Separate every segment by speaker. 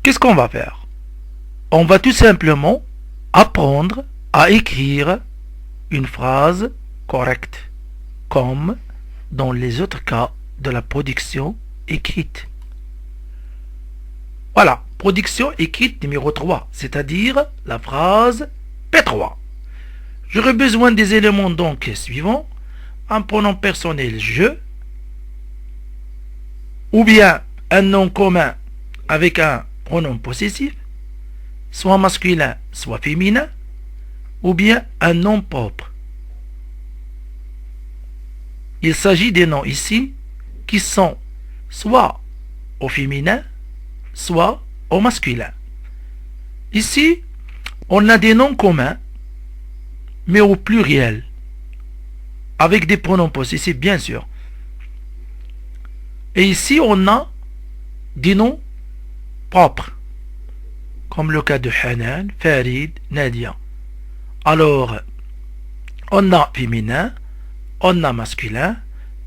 Speaker 1: qu'est-ce qu'on va faire? On va tout simplement apprendre à écrire une phrase correcte, comme dans les autres cas de la production écrite. Voilà, production écrite numéro 3, c'est-à-dire la phrase P3. J'aurai besoin des éléments donc suivants, un pronom personnel je, ou bien un nom commun avec un pronom possessif, soit masculin, soit féminin, ou bien un nom propre. Il s'agit des noms ici qui sont soit au féminin, soit au masculin. Ici, on a des noms communs, mais au pluriel, avec des pronoms possessifs bien sûr. Et ici, on a des noms propres, comme le cas de Hanan, Farid, Nadia. Alors, on a féminin, on a masculin,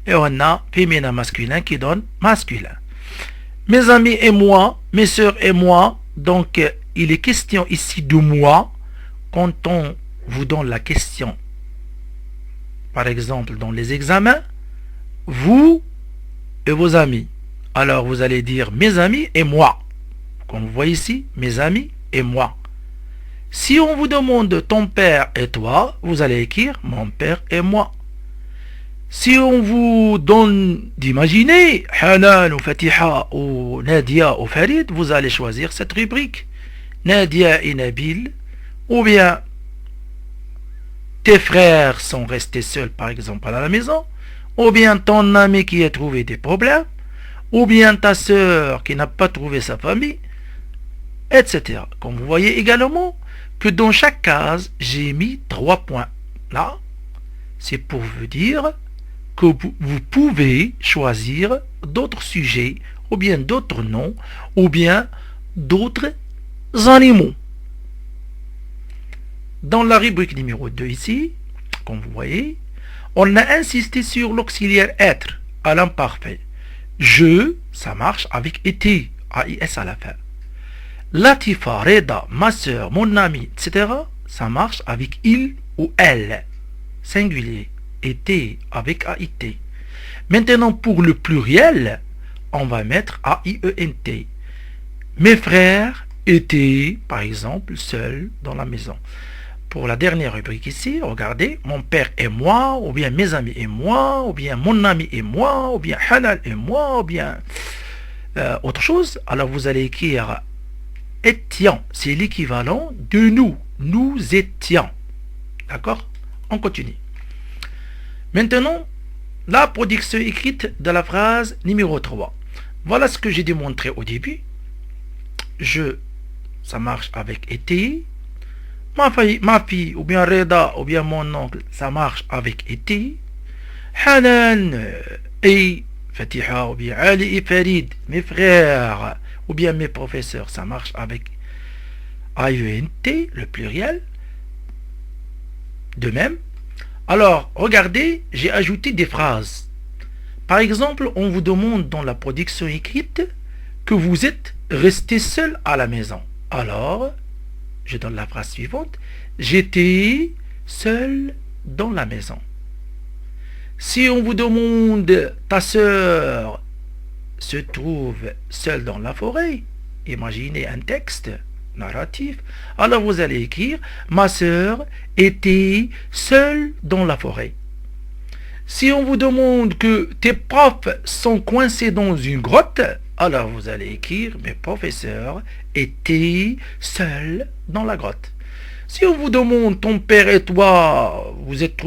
Speaker 1: et on a féminin masculin qui donne masculin. Mes amis et moi, mes sœurs et moi, donc il est question ici de moi quand on vous donne la question. Par exemple, dans les examens, vous et vos amis. Alors vous allez dire mes amis et moi. Comme vous voyez ici, mes amis et moi. Si on vous demande ton père et toi, vous allez écrire mon père et moi. Si on vous donne d'imaginer Hanan ou Fatiha ou Nadia ou Farid, vous allez choisir cette rubrique. Nadia et Nabil, ou bien tes frères sont restés seuls par exemple à la maison, ou bien ton ami qui a trouvé des problèmes, ou bien ta sœur qui n'a pas trouvé sa famille, etc. Comme vous voyez également que dans chaque case, j'ai mis 3 points. Là, c'est pour vous dire que vous pouvez choisir d'autres sujets, ou bien d'autres noms, ou bien d'autres animaux. Dans la rubrique numéro 2 ici, comme vous voyez, on a insisté sur l'auxiliaire être à l'imparfait. Je, ça marche avec été, AIS à la fin. Latifa, Reda, ma soeur, mon ami, etc., ça marche avec il ou elle, singulier. Été avec AIT. Maintenant, pour le pluriel, on va mettre AIENT. Mes frères étaient, par exemple, seuls dans la maison. Pour la dernière rubrique ici, regardez, mon père et moi, ou bien mes amis et moi, ou bien mon ami et moi, ou bien Hanal et moi, ou bien autre chose. Alors vous allez écrire étions, c'est l'équivalent de nous. Nous étions. D'accord? On continue. Maintenant, la production écrite de la phrase numéro 3. Voilà ce que j'ai démontré au début. Je, ça marche avec été. Ma fille, ou bien Reda, ou bien mon oncle, ça marche avec été. Hanan et Fatiha, ou bien Ali et Farid, mes frères, ou bien mes professeurs, ça marche avec AENT, le pluriel. De même. Alors, regardez, j'ai ajouté des phrases. Par exemple, on vous demande dans la production écrite que vous êtes resté seul à la maison. Alors, je donne la phrase suivante. J'étais seul dans la maison. Si on vous demande ta sœur se trouve seule dans la forêt, imaginez un texte narratif, alors vous allez écrire ma sœur était seule dans la forêt. Si on vous demande que tes profs sont coincés dans une grotte, alors vous allez écrire mes professeurs étaient seuls dans la grotte. Si on vous demande ton père et toi vous vous êtes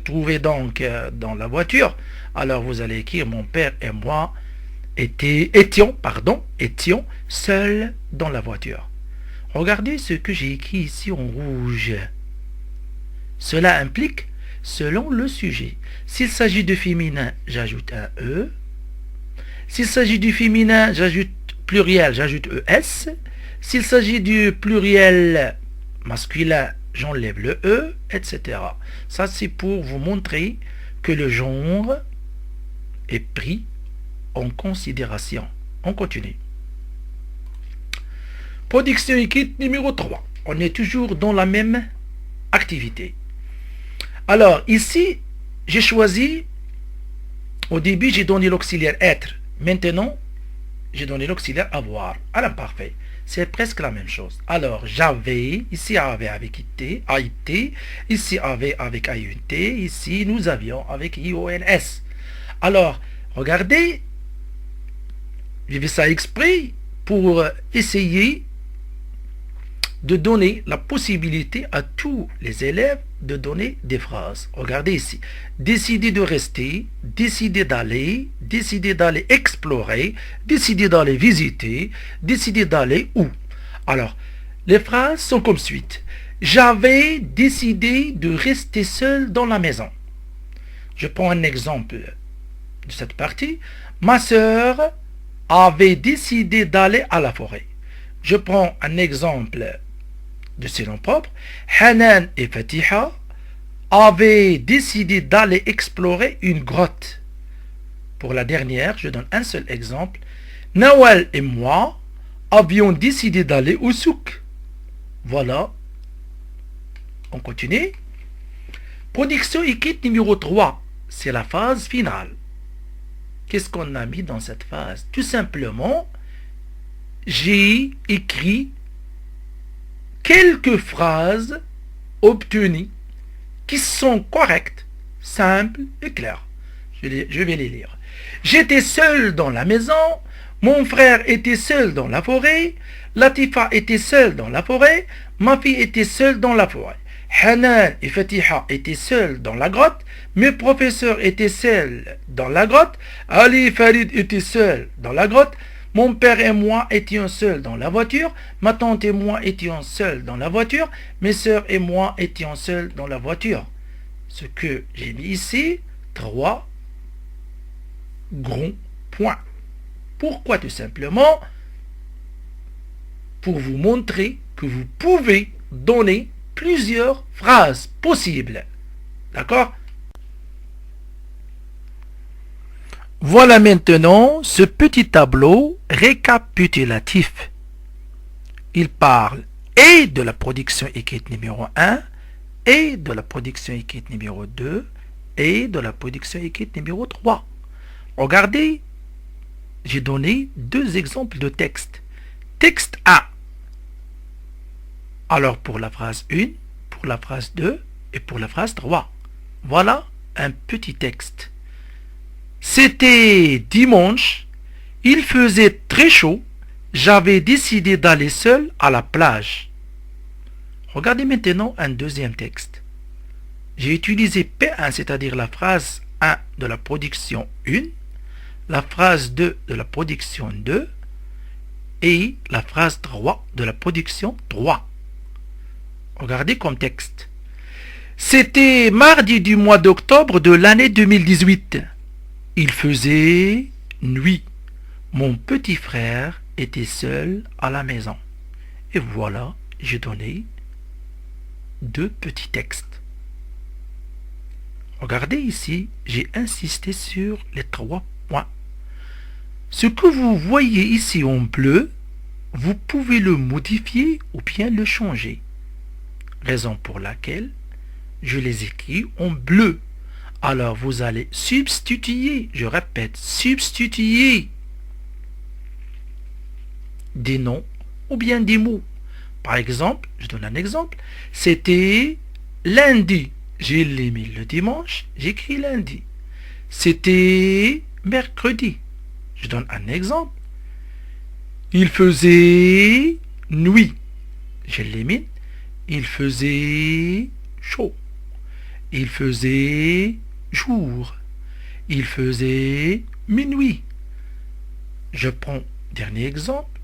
Speaker 1: trouvés donc dans la voiture, alors vous allez écrire mon père et moi étions seuls dans la voiture. Regardez ce que j'ai écrit ici en rouge. Cela implique selon le sujet. S'il s'agit de féminin, j'ajoute un E. S'il s'agit du féminin, j'ajoute pluriel, j'ajoute ES. S'il s'agit du pluriel masculin, j'enlève le E, etc. Ça, c'est pour vous montrer que le genre est pris en considération. On continue. Production écrite numéro 3. On est toujours dans la même activité. Alors, ici, j'ai choisi, au début, j'ai donné l'auxiliaire être. Maintenant, j'ai donné l'auxiliaire avoir à l'imparfait. C'est presque la même chose. Alors, j'avais, ici avait avec IT, AIT, ici avait avec AUT, ici nous avions avec IONS. Alors, regardez, j'ai fait ça exprès pour essayer de donner la possibilité à tous les élèves de donner des phrases. Regardez ici. Décider de rester, décider d'aller explorer, décider d'aller visiter, décider d'aller où. Alors, les phrases sont comme suite. J'avais décidé de rester seul dans la maison. Je prends un exemple de cette partie. Ma sœur avait décidé d'aller à la forêt. Je prends un exemple de ses noms propres. Hanan et Fatiha avaient décidé d'aller explorer une grotte. Pour la dernière, je donne un seul exemple. Nawal et moi avions décidé d'aller au souk. Voilà. On continue. Production écrite numéro 3. C'est la phase finale. Qu'est-ce qu'on a mis dans cette phase? Tout simplement, j'ai écrit quelques phrases obtenues qui sont correctes, simples et claires. Je vais les lire. J'étais seul dans la maison, mon frère était seul dans la forêt, Latifa était seule dans la forêt, ma fille était seule dans la forêt. Hanan et Fatiha étaient seuls dans la grotte, mes professeurs étaient seuls dans la grotte, Ali et Farid étaient seuls dans la grotte, mon père et moi étions seuls dans la voiture, ma tante et moi étions seuls dans la voiture, mes sœurs et moi étions seuls dans la voiture. Ce que j'ai mis ici, 3 grands points. Pourquoi? Tout simplement pour vous montrer que vous pouvez donner plusieurs phrases possibles. D'accord? Voilà maintenant ce petit tableau récapitulatif. Il parle et de la production écrite numéro 1, et de la production écrite numéro 2, et de la production écrite numéro 3. Regardez, j'ai donné 2 exemples de texte. Texte 1. Alors pour la phrase 1, pour la phrase 2 et pour la phrase 3. Voilà un petit texte. C'était dimanche, il faisait très chaud, j'avais décidé d'aller seul à la plage. Regardez maintenant un deuxième texte. J'ai utilisé P1, c'est-à-dire la phrase 1 de la production 1, la phrase 2 de la production 2 et la phrase 3 de la production 3. Regardez comme texte. C'était mardi du mois d'octobre de l'année 2018. Il faisait nuit. Mon petit frère était seul à la maison. Et voilà, j'ai donné 2 petits textes. Regardez ici, j'ai insisté sur les 3 points. Ce que vous voyez ici en bleu, vous pouvez le modifier ou bien le changer. Raison pour laquelle je les écris en bleu. Alors vous allez substituer, je répète, substituer des noms ou bien des mots. Par exemple, je donne un exemple, c'était lundi. J'ai mis le dimanche, j'écris lundi. C'était mercredi. Je donne un exemple. Il faisait nuit. Je l'élimine. Il faisait chaud. Il faisait jour. Il faisait minuit. Je prends dernier exemple.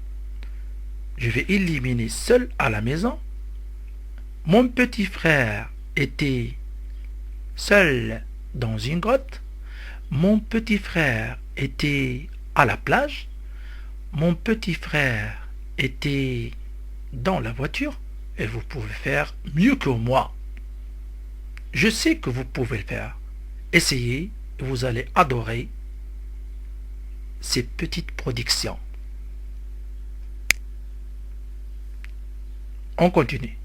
Speaker 1: Je vais éliminer seul à la maison. Mon petit frère était seul dans une grotte. Mon petit frère était à la plage. Mon petit frère était dans la voiture. Et vous pouvez faire mieux que moi. Je sais que vous pouvez le faire. Essayez et vous allez adorer ces petites productions. On continue.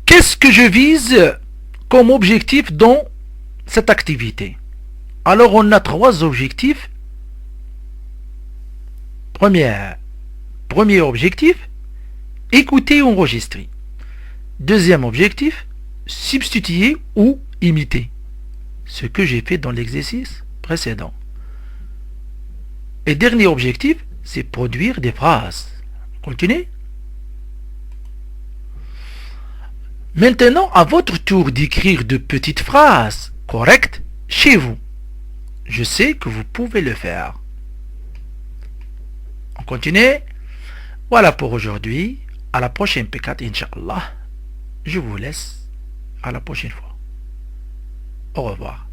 Speaker 1: Qu'est-ce que je vise comme objectif dans cette activité? Alors on a trois objectifs. Premier objectif, écouter et enregistrer. Deuxième objectif, substituer ou imiter. Ce que j'ai fait dans l'exercice précédent. Et dernier objectif, c'est produire des phrases. Continuez. Maintenant, à votre tour d'écrire de petites phrases correctes chez vous. Je sais que vous pouvez le faire. On continue. Voilà pour aujourd'hui. À la prochaine P4, Inch'Allah. Je vous laisse. À la prochaine fois. Au revoir.